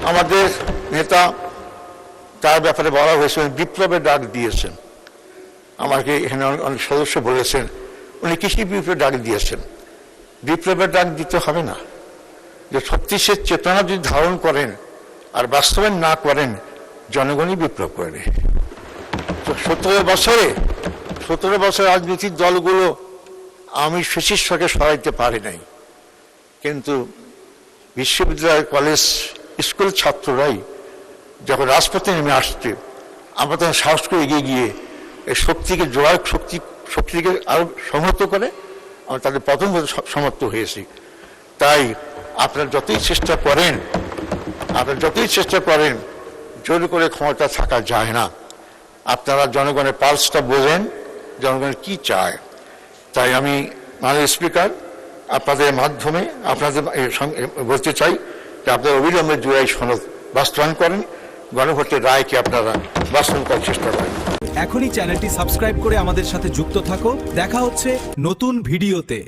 আমাদের নেতা তার ব্যাপারে বলা হয়েছে বিপ্লবের ডাক দিয়েছেন। আমাকে এখানে অনেক সদস্য বলেছেন উনি কৃষি বিপ্লবের ডাক দিয়েছেন। বিপ্লবের ডাক দিতে হবে না, যে ছত্রিশের চেতনা যদি ধারণ করেন আর বাস্তবায়ন না করেন জনগণই বিপ্লব করবে। 17 বছর রাজনৈতিক দলগুলো আমি ফ্যাসিস্টকে সরাইতে পারি নাই, কিন্তু বিশ্ববিদ্যালয় কলেজ স্কুল ছাত্ররাই যখন রাজপথে নেমে আসছে আমরা তখন সাহস করে এগিয়ে গিয়ে এই শক্তিকে জোড়ায় শক্তিকে আরো সংহত করে আমরা তাদের পতন সমর্থ হয়েছি। তাই আপনারা যতই চেষ্টা করেন জোর করে ক্ষমতা থাকা যায় না। আপনারা জনগণের পালসটা বোঝেন, জনগণ কি চায়। তাই আমি মাননীয় স্পিকার আপনাদের মাধ্যমে আপনাদের বলতে চাই যে আপনারা অবিলম্বে জুলাই সনদ বাস্তবায়ন করেন, গণভোটের রায়কে আপনারা বাস্তবায়ন করার চেষ্টা করেন। এখনই চ্যানেলটি সাবস্ক্রাইব করে আমাদের সাথে যুক্ত থাকো। দেখা হচ্ছে নতুন ভিডিওতে।